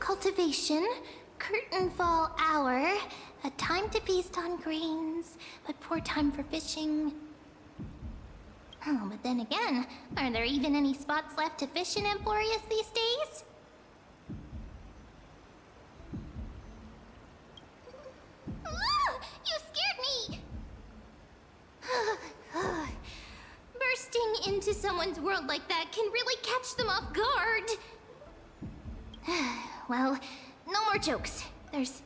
cultivation, curtain fall hour, a time to feast on grains, but poor time for fishing. Oh, but then again, are there even any spots left to fish in Amphoreus these days? Ah, you scared me! Bursting into someone's world like that can really catch them off guard. Well, no more jokes. There's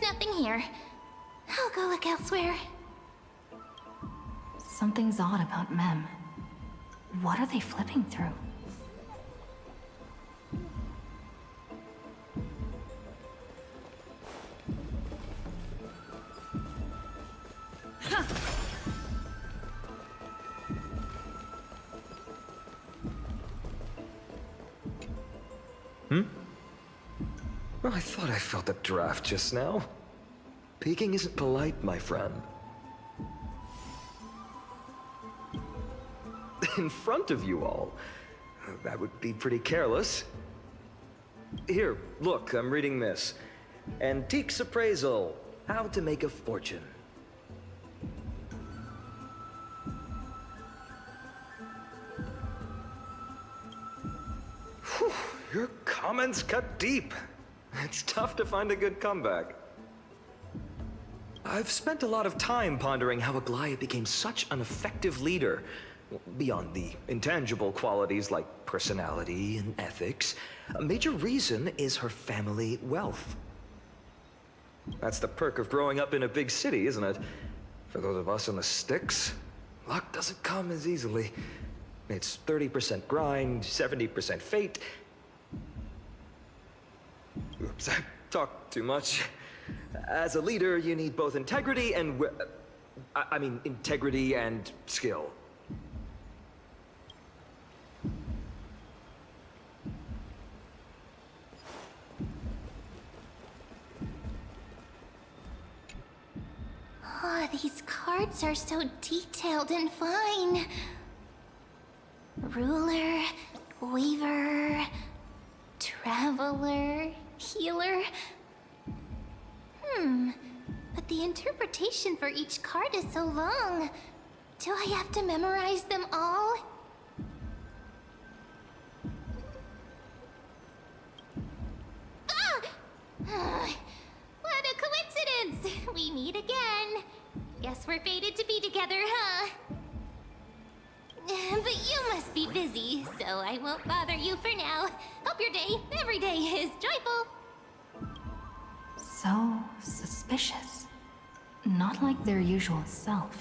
nothing here. I'll go look elsewhere. Something's odd about Mem. What are they flipping through? Well, I thought I felt a draft just now. Peeking isn't polite, my friend. In front of you all. That would be pretty careless. Here, look, I'm reading this. Antiques Appraisal. How to Make a Fortune. Whew, your comments cut deep. It's tough to find a good comeback. I've spent a lot of time pondering how Aglaea became such an effective leader. Beyond the intangible qualities like personality and ethics, a major reason is her family wealth. That's the perk of growing up in a big city, isn't it? For those of us in the sticks, luck doesn't come as easily. It's 30% grind, 70% fate. Oops, I talked too much. As a leader, you need both integrity and integrity and skill. Oh, these cards are so detailed and fine. Ruler, weaver, traveler, healer. But the interpretation for each card is so long. Do I have to memorize them all? What a coincidence! We meet again. Guess we're fated to be together, huh? But you must be busy, so I won't bother you for now. Hope your day, every day, is joyful. So suspicious. Not like their usual self.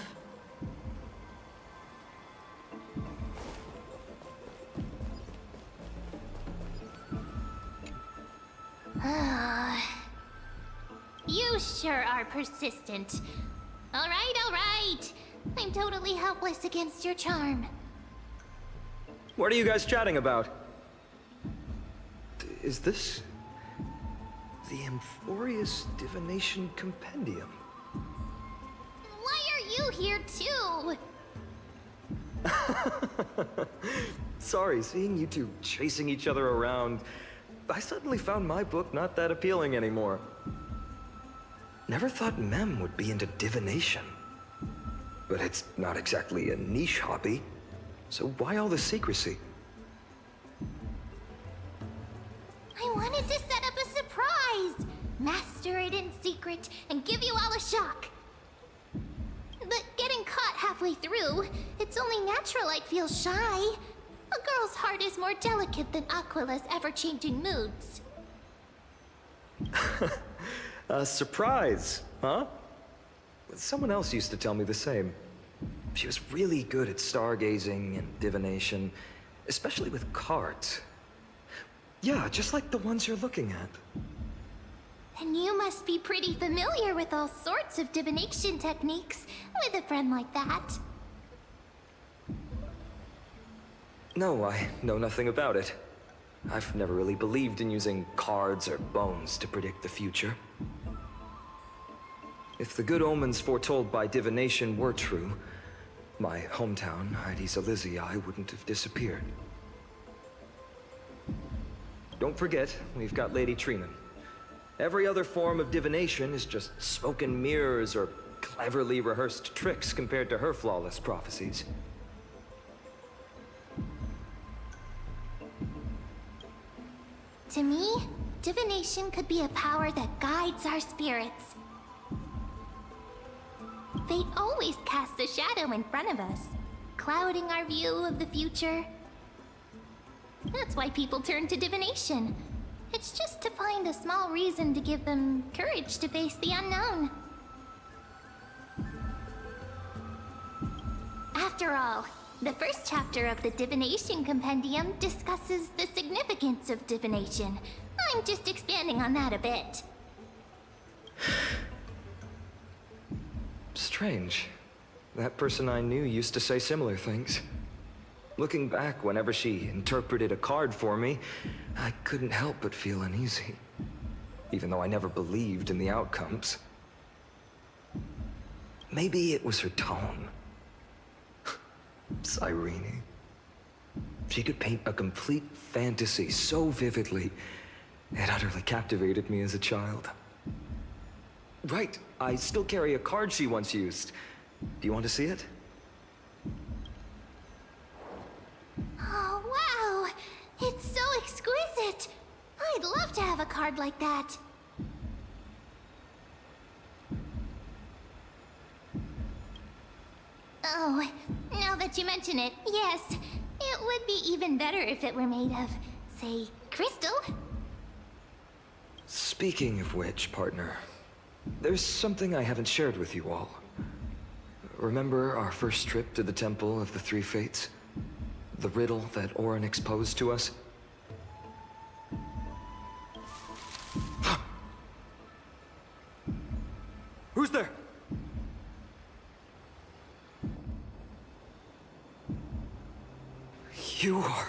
You sure are persistent. All right. I'm totally helpless against your charm. What are you guys chatting about? Is this the Amphoreus Divination Compendium? Why are you here too? Sorry, seeing you two chasing each other around, I suddenly found my book not that appealing anymore. Never thought Mem would be into divination. But it's not exactly a niche hobby, so why all the secrecy? I wanted to set up a surprise! Master it in secret and give you all a shock. But getting caught halfway through, it's only natural I'd feel shy. A girl's heart is more delicate than Aquila's ever-changing moods. A surprise, huh? Someone else used to tell me the same. She was really good at stargazing and divination, especially with cards. Yeah, just like the ones you're looking at. And you must be pretty familiar with all sorts of divination techniques with a friend like that. No, I know nothing about it. I've never really believed in using cards or bones to predict the future. If the good omens foretold by divination were true, my hometown, Heidi's Elysiae, wouldn't have disappeared. don't forget, we've got Lady Trina. Every other form of divination is just smoke and mirrors or cleverly rehearsed tricks compared to her flawless prophecies. To me, divination could be a power that guides our spirits. Fate always casts a shadow in front of us, clouding our view of the future. That's why people turn to divination. It's just to find a small reason to give them courage to face the unknown. After all, the first chapter of the Divination Compendium discusses the significance of divination. I'm just expanding on that a bit. Strange. That person I knew used to say similar things. Looking back, whenever she interpreted a card for me, I couldn't help but feel uneasy. Even though I never believed in the outcomes. Maybe it was her tone. Cyrene. She could paint a complete fantasy so vividly, it utterly captivated me as a child. Right, I still carry a card she once used. Do you want to see it? Oh, wow! It's so exquisite! I'd love to have a card like that. Oh, now that you mention it, yes. It would be even better if it were made of, say, crystal. Speaking of which, partner, there's something I haven't shared with you all. Remember our first trip to the Temple of the Three Fates? The riddle that Orynyx posed to us? Who's there? You are...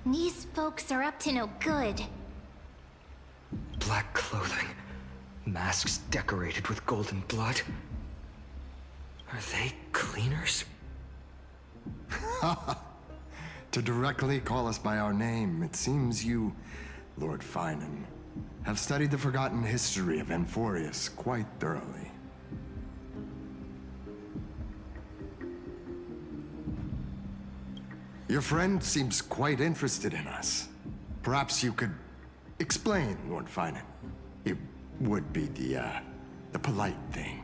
These folks are up to no good. Black clothing, masks decorated with golden blood. Are they cleaners? To directly call us by our name, it seems you, Lord Finan, have studied the forgotten history of Amphoreus quite thoroughly. Your friend seems quite interested in us. Perhaps you could explain, Lord Finan. It would be the polite thing.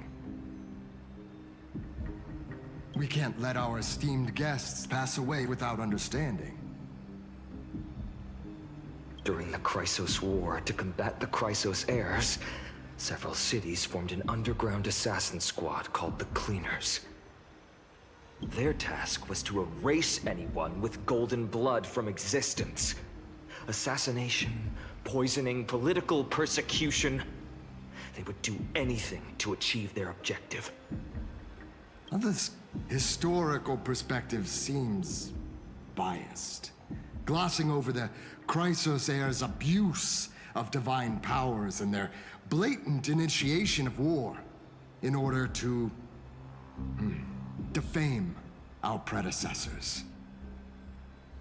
We can't let our esteemed guests pass away without understanding. During the Chrysos War, to combat the Chrysos heirs, several cities formed an underground assassin squad called the Cleaners. Their task was to erase anyone with golden blood from existence. Assassination, poisoning, political persecution. They would do anything to achieve their objective. Well, this historical perspective seems biased, glossing over the Chrysos heirs' abuse of divine powers and their blatant initiation of war in order to defame our predecessors.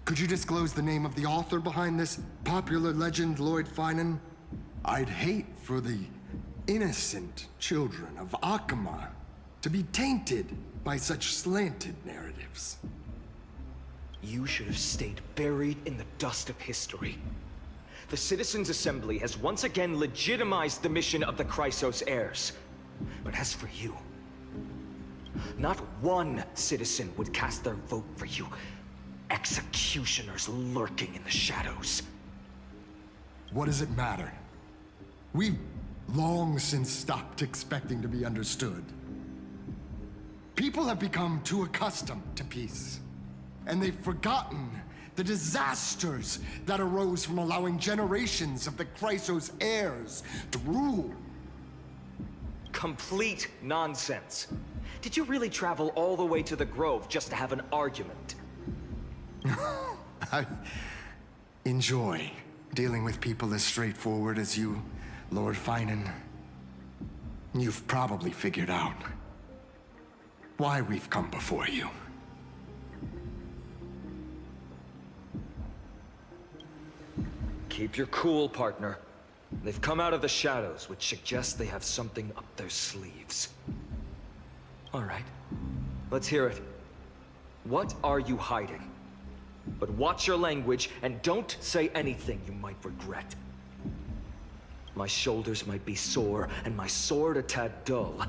Could you disclose the name of the author behind this popular legend, Lord Finan? I'd hate for the innocent children of Akama to be tainted by such slanted narratives. You should have stayed buried in the dust of history. The Citizens' Assembly has once again legitimized the mission of the Chrysos heirs. But as for you, not one citizen would cast their vote for you. Executioners lurking in the shadows. What does it matter? We've long since stopped expecting to be understood. People have become too accustomed to peace, and they've forgotten the disasters that arose from allowing generations of the Chrysos heirs to rule. Complete nonsense. Did you really travel all the way to the Grove just to have an argument? I enjoy dealing with people as straightforward as you, Lord Finan. You've probably figured out why we've come before you. Keep your cool, partner. They've come out of the shadows, which suggests they have something up their sleeves. All right. Let's hear it. What are you hiding? But watch your language, and don't say anything you might regret. My shoulders might be sore, and my sword a tad dull,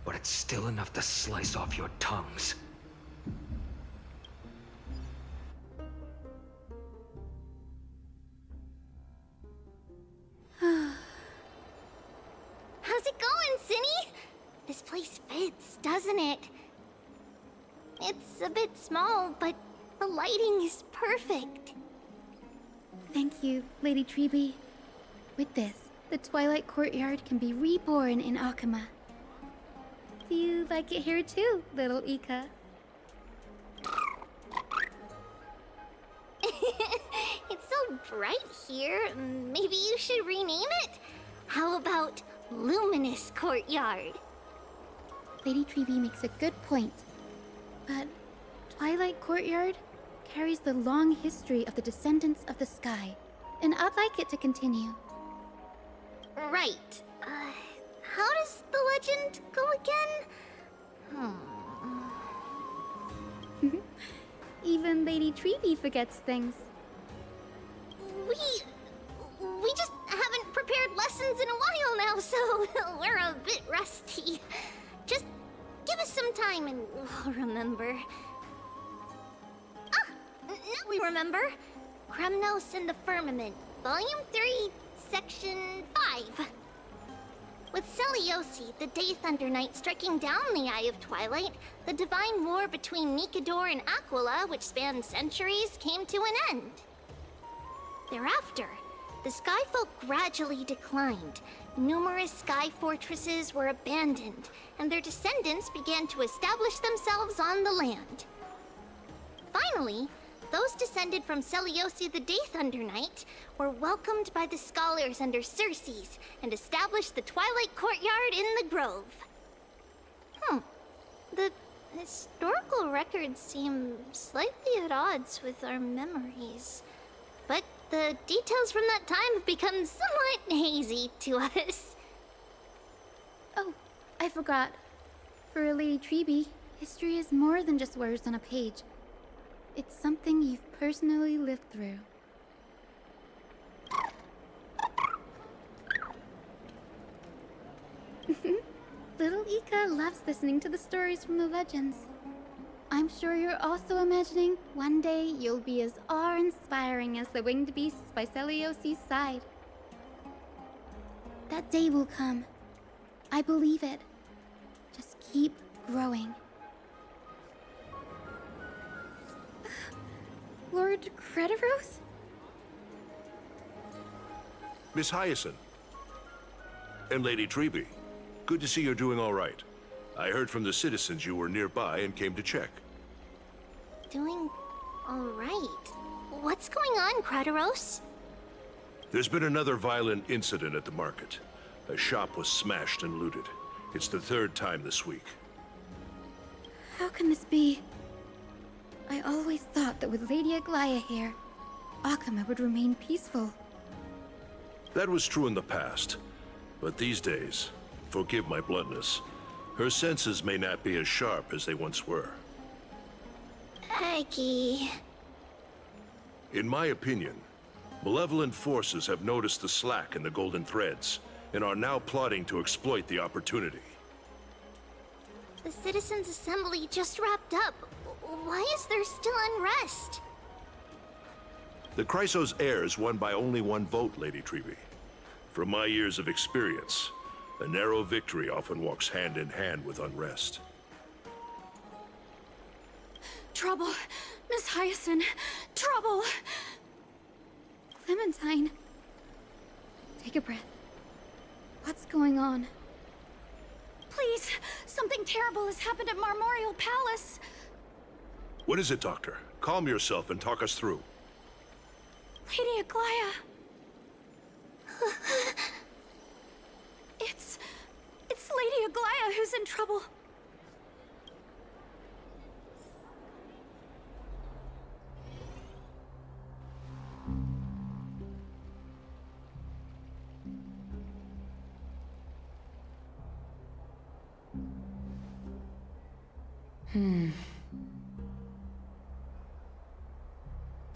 but it's still enough to slice off your tongues. How's it going, Cinny? This place fits, doesn't it? It's a bit small, but the lighting is perfect. Thank you, Lady Treby. With this, the Twilight Courtyard can be reborn in Akama. Do you like it here too, little Ika? It's so bright here. Maybe you should rename it? How about Luminous Courtyard? Lady Treby makes a good point. But Twilight Courtyard carries the long history of the descendants of the sky, and I'd like it to continue. Right. How does the legend go again? Even Lady Treby forgets things. We just haven't prepared lessons in a while now, so we're a bit rusty. Just give us some time and we'll remember. Now we remember. Kremnos and the Firmament, Volume 3, Section 5. With Seliosi, the Day Thunder Knight, striking down the Eye of Twilight, the divine war between Nikador and Aquila, which spanned centuries, came to an end. Thereafter, the Skyfolk gradually declined. Numerous sky fortresses were abandoned, and their descendants began to establish themselves on the land. Finally, those descended from Seliosi the Day Thunder Knight were welcomed by the scholars under Circes and established the Twilight Courtyard in the Grove. The historical records seem slightly at odds with our memories, but the details from that time have become somewhat hazy to us. Oh, I forgot. For Lady Treby, history is more than just words on a page. It's something you've personally lived through. Little Ika loves listening to the stories from the legends. I'm sure you're also imagining one day you'll be as awe-inspiring as the winged beasts by Seliosi's side. That day will come. I believe it. Just keep growing. Lord Crediros? Miss Hyacinth. And Lady Treby. Good to see you're doing all right. I heard from the citizens you were nearby and came to check. Doing all right. What's going on, Crediros? There's been another violent incident at the market. A shop was smashed and looted. It's the third time this week. How can this be? I always thought that with Lady Aglaea here, Akama would remain peaceful. That was true in the past. But these days, forgive my bluntness, her senses may not be as sharp as they once were. Aggie. In my opinion, malevolent forces have noticed the slack in the Golden Threads and are now plotting to exploit the opportunity. The Citizens' Assembly just wrapped up. Why is there still unrest? The Chrysos heirs won by only one vote, Lady Treby. From my years of experience, a narrow victory often walks hand in hand with unrest. Trouble! Miss Hyacinth! Trouble! Clementine. Take a breath. What's going on? Please! Something terrible has happened at Marmorial Palace! What is it, Doctor? Calm yourself and talk us through. Lady Aglaea! It's Lady Aglaea who's in trouble.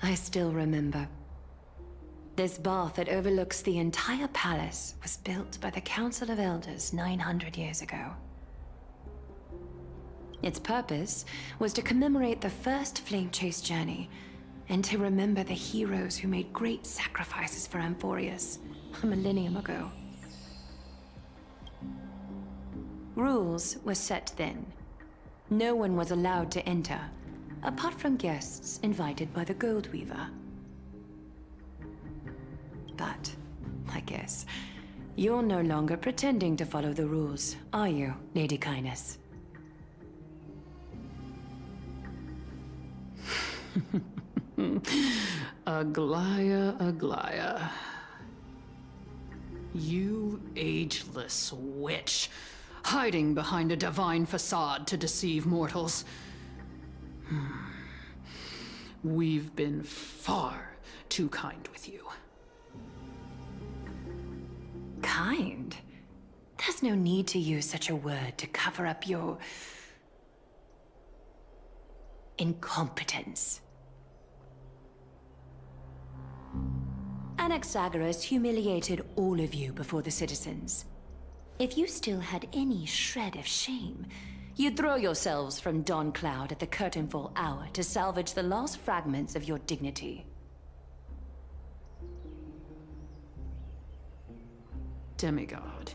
I still remember. This bath that overlooks the entire palace was built by the Council of Elders 900 years ago. Its purpose was to commemorate the first flame chase journey, and to remember the heroes who made great sacrifices for Amphoreus a millennium ago. Rules were set then. No one was allowed to enter, apart from guests invited by the Gold Weaver. But, I guess, you're no longer pretending to follow the rules, are you, Lady Kindness? Aglaea, Aglaea. You ageless witch, hiding behind a divine facade to deceive mortals. We've been far too kind with you. Kind? There's no need to use such a word to cover up your incompetence. Anaxágoras humiliated all of you before the citizens. If you still had any shred of shame, you'd throw yourselves from dawn cloud at the curtainfall hour to salvage the last fragments of your dignity. Demigod,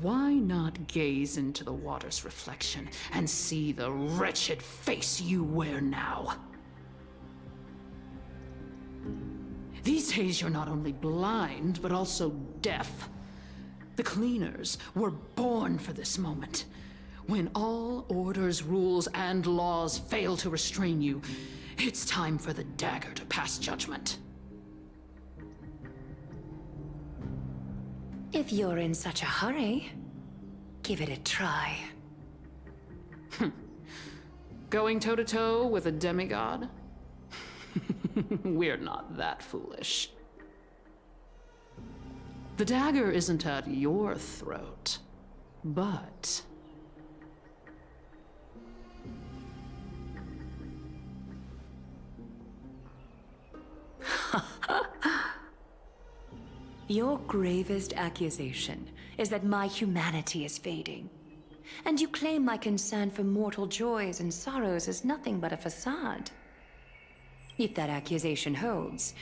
why not gaze into the water's reflection and see the wretched face you wear now? These days you're not only blind, but also deaf. The cleaners were born for this moment. When all orders, rules, and laws fail to restrain you, it's time for the dagger to pass judgment. If you're in such a hurry, give it a try. Going toe-to-toe with a demigod? We're not that foolish. The dagger isn't at your throat, but... Your gravest accusation is that my humanity is fading. And you claim my concern for mortal joys and sorrows is nothing but a facade. If that accusation holds,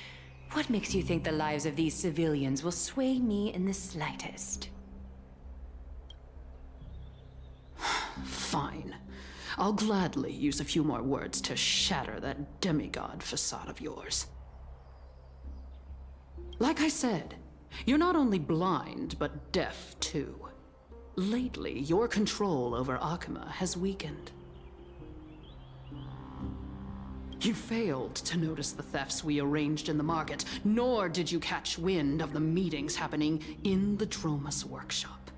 what makes you think the lives of these civilians will sway me in the slightest? Fine. I'll gladly use a few more words to shatter that demigod facade of yours. Like I said, you're not only blind, but deaf too. Lately, your control over Akuma has weakened. You failed to notice the thefts we arranged in the market, nor did you catch wind of the meetings happening in the Dromus workshop.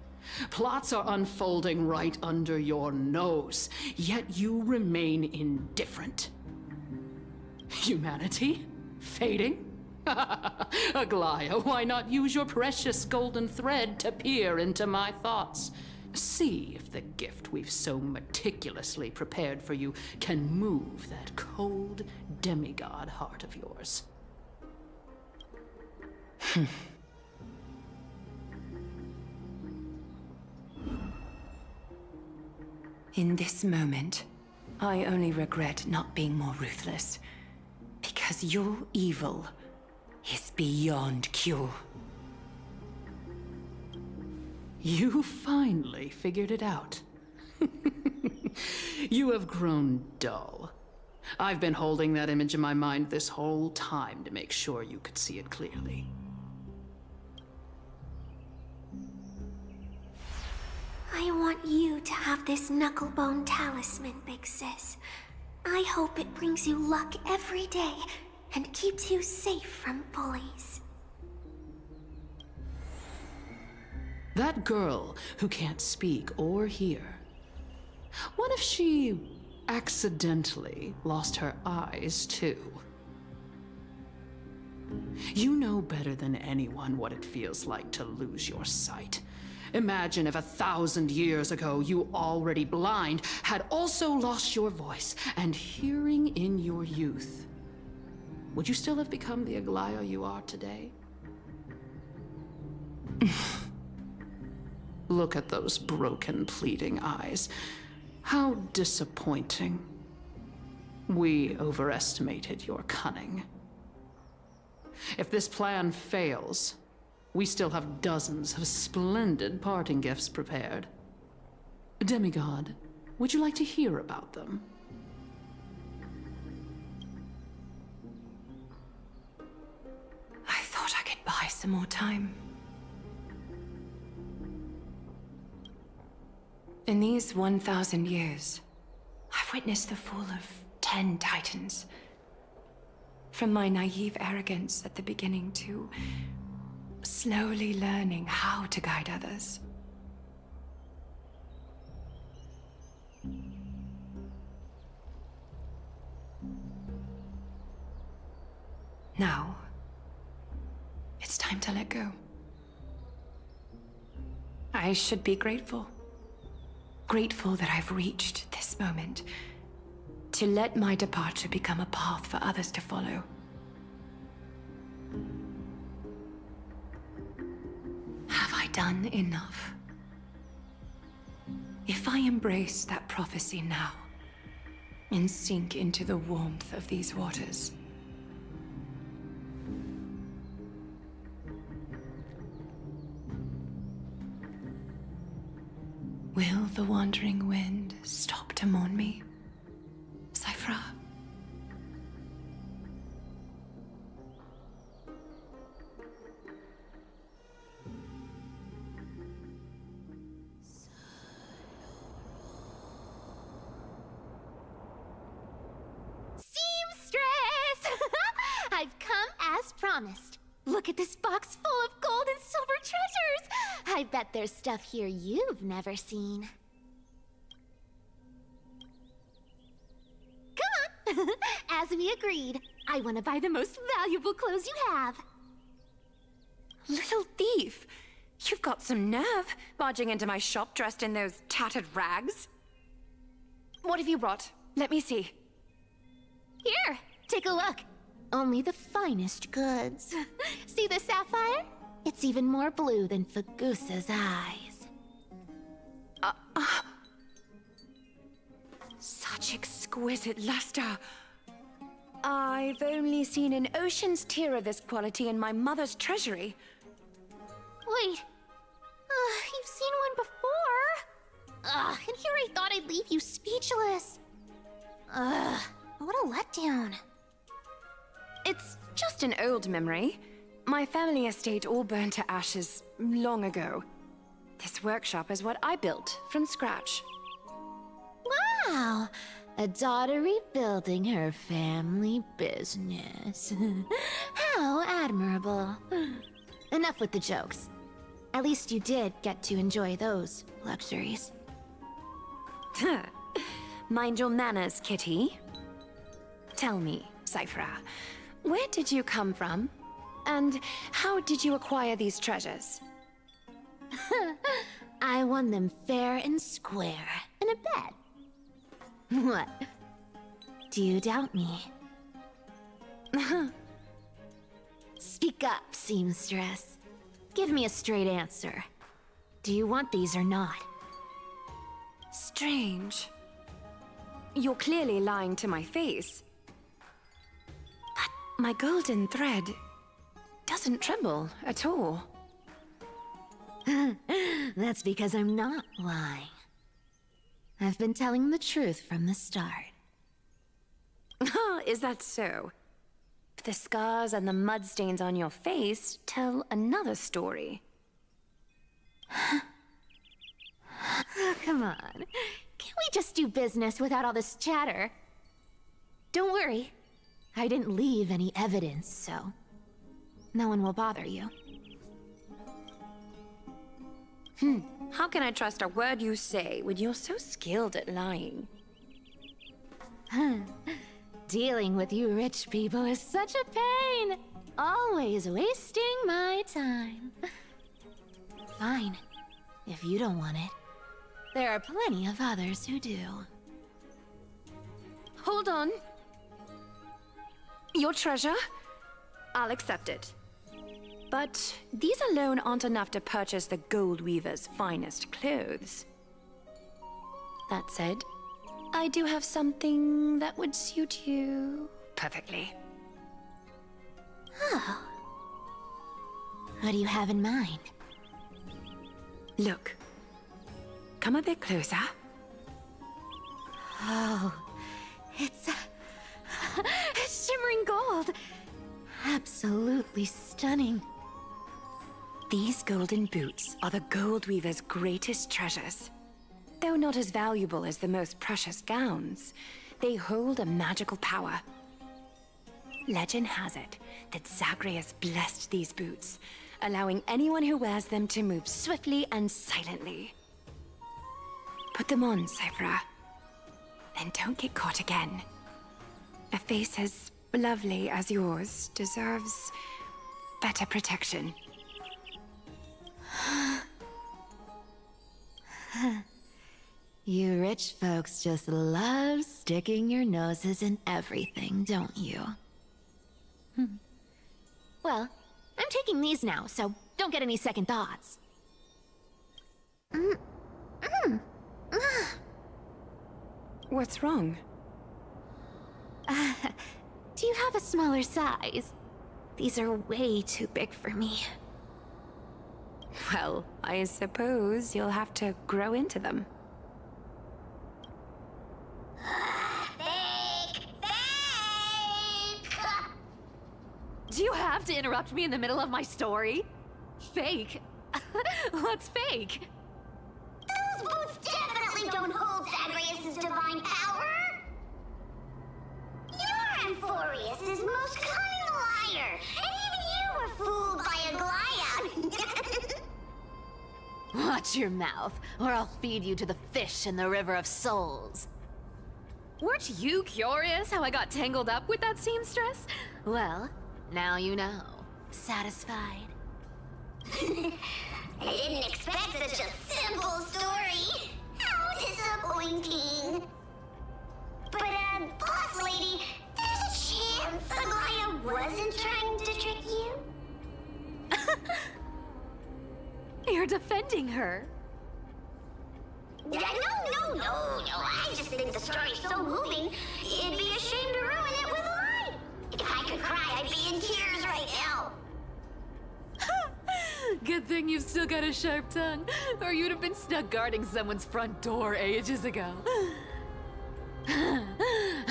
Plots are unfolding right under your nose, yet you remain indifferent. Humanity? Fading? Aglaea, why not use your precious golden thread to peer into my thoughts? See if the gift we've so meticulously prepared for you can move that cold demigod heart of yours. In this moment, I only regret not being more ruthless, because your evil is beyond cure. You finally figured it out. You have grown dull. I've been holding that image in my mind this whole time to make sure you could see it clearly. I want you to have this knucklebone talisman, big sis. I hope it brings you luck every day and keeps you safe from bullies. That girl who can't speak or hear. What if she accidentally lost her eyes too? You know better than anyone what it feels like to lose your sight, Imagine if 1,000 years ago you, already blind, had also lost your voice and hearing in your youth. Would you still have become the Aglaea you are today? Look at those broken, pleading eyes. How disappointing. We overestimated your cunning. If this plan fails, we still have dozens of splendid parting gifts prepared. Demigod, would you like to hear about them? I thought I could buy some more time. In these 1,000 years, I've witnessed the fall of 10 titans. From my naive arrogance at the beginning to slowly learning how to guide others. Now, it's time to let go. I should be grateful. Grateful that I've reached this moment. To let my departure become a path for others to follow. Have I done enough? If I embrace that prophecy now, and sink into the warmth of these waters, will the wandering wind stop to mourn me? Cyphra. Seamstress! I've come as promised. Look at this box full of gold and silver treasures! I bet there's stuff here you've never seen. Come on! As we agreed, I want to buy the most valuable clothes you have. Little thief! You've got some nerve, barging into my shop dressed in those tattered rags. What have you brought? Let me see. Here, take a look. Only the finest goods. See the sapphire? It's even more blue than Fagusa's eyes. Such exquisite luster. I've only seen an ocean's tier of this quality in my mother's treasury. Wait. You've seen one before. And here I thought I'd leave you speechless. What a letdown. It's just an old memory. My family estate all burned to ashes long ago. This workshop is what I built from scratch. Wow, a daughter rebuilding her family business. How admirable. Enough with the jokes. At least you did get to enjoy those luxuries. Mind your manners, kitty. Tell me, Cyphra, where did you come from? And how did you acquire these treasures? I won them fair and square in a bet. What? Do you doubt me? Speak up, seamstress. Give me a straight answer. Do you want these or not? Strange. You're clearly lying to my face. But my golden thread doesn't tremble at all. That's because I'm not lying. I've been telling the truth from the start. Is that so? The scars and the mud stains on your face tell another story. Come on. Can't we just do business without all this chatter? Don't worry. I didn't leave any evidence, so no one will bother you. How can I trust a word you say when you're so skilled at lying? Dealing with you rich people is such a pain. Always wasting my time. Fine. If you don't want it, there are plenty of others who do. Hold on. Your treasure? I'll accept it. But these alone aren't enough to purchase the Gold Weaver's finest clothes. That said, I do have something that would suit you perfectly. Oh. What do you have in mind? Look. Come a bit closer. Oh, it's shimmering gold. Absolutely stunning. These golden boots are the Gold Weaver's greatest treasures. Though not as valuable as the most precious gowns, they hold a magical power. Legend has it that Zagreus blessed these boots, allowing anyone who wears them to move swiftly and silently. Put them on, Cyphera. Then don't get caught again. A face as lovely as yours deserves better protection. You rich folks just love sticking your noses in everything, don't you? Well, I'm taking these now, so don't get any second thoughts. What's wrong? Do you have a smaller size? These are way too big for me. Well, I suppose you'll have to grow into them. Fake! Fake! Do you have to interrupt me in the middle of my story? Fake? What's fake? Those boots definitely don't hold Zagreus' divine power! You're Amphoreus' most cunning liar, and even you were fooled by Aglaea! Watch your mouth, or I'll feed you to the fish in the River of Souls. Weren't you curious how I got tangled up with that seamstress? Well, now you know. Satisfied? I didn't expect such a simple story. How disappointing. But, boss lady, there's a chance Aglaea wasn't trying to trick you? You're defending her. No. I just think the story's so moving, it'd be a shame to ruin it with a lie. If I could cry, I'd be in tears right now. Good thing you've still got a sharp tongue, or you'd have been stuck guarding someone's front door ages ago.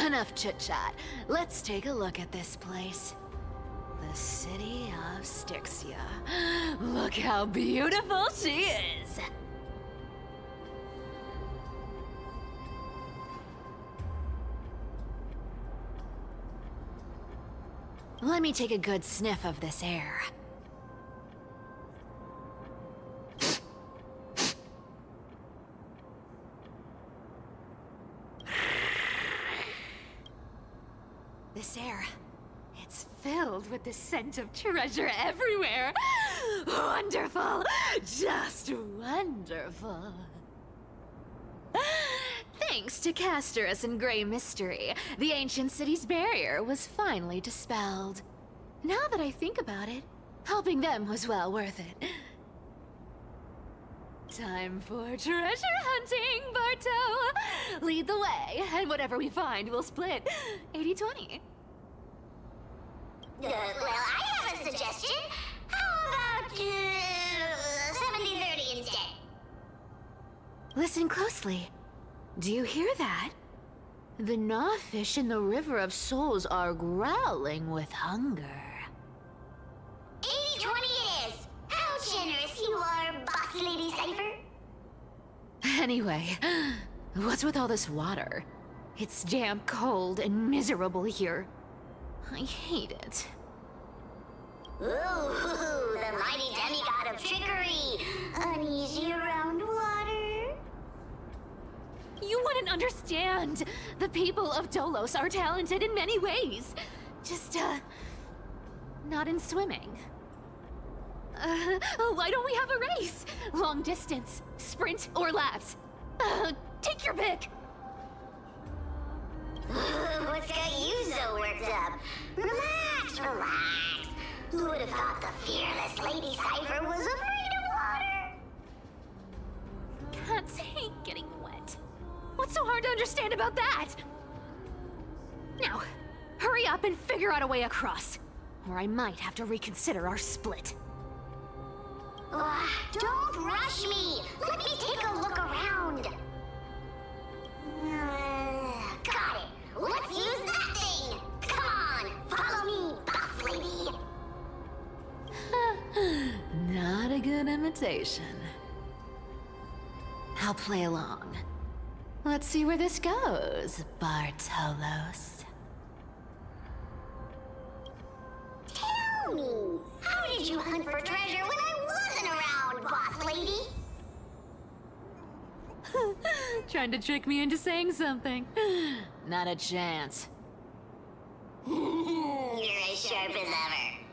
Enough chit-chat. Let's take a look at this place. The city of Styxia. Look how beautiful she is! Let me take a good sniff of this air. This air, It's filled with the scent of treasure everywhere. Wonderful! Just wonderful. thanks to Castorice and Grey Mystery, the ancient city's barrier was finally dispelled. Now that I think about it, helping them was well worth it. Time for treasure hunting, Barto! Lead the way, and whatever we find, we'll split 80-20. Well, I have a suggestion. How about 70-30 instead? Listen closely. Do you hear that? The gnawfish in the River of Souls are growling with hunger. 80-20 it is! How generous you are, Boss Lady Cypher! Anyway, what's with all this water? It's damp, cold, and miserable here. I hate it. Ooh, the mighty demigod of trickery! Uneasy around water? You wouldn't understand. The people of Dolos are talented in many ways. Just, not in swimming. Why don't we have a race? Long distance, sprint, or laps? Take your pick. What's got you so worked up? Relax, relax. Who would have thought the fearless Lady Cypher was afraid of water? Can't take getting wet. What's so hard to understand about that? Now, hurry up and figure out a way across, or I might have to reconsider our split. Don't rush me! Let me take a look around! Got it! Let's use that thing! Come on! Follow me, boss lady! Not a good imitation. I'll play along. Let's see where this goes, Bartolos. Tell me, how did you hunt for treasure when I wasn't around, boss lady? Trying to trick me into saying something. Not a chance. You're as sharp as ever.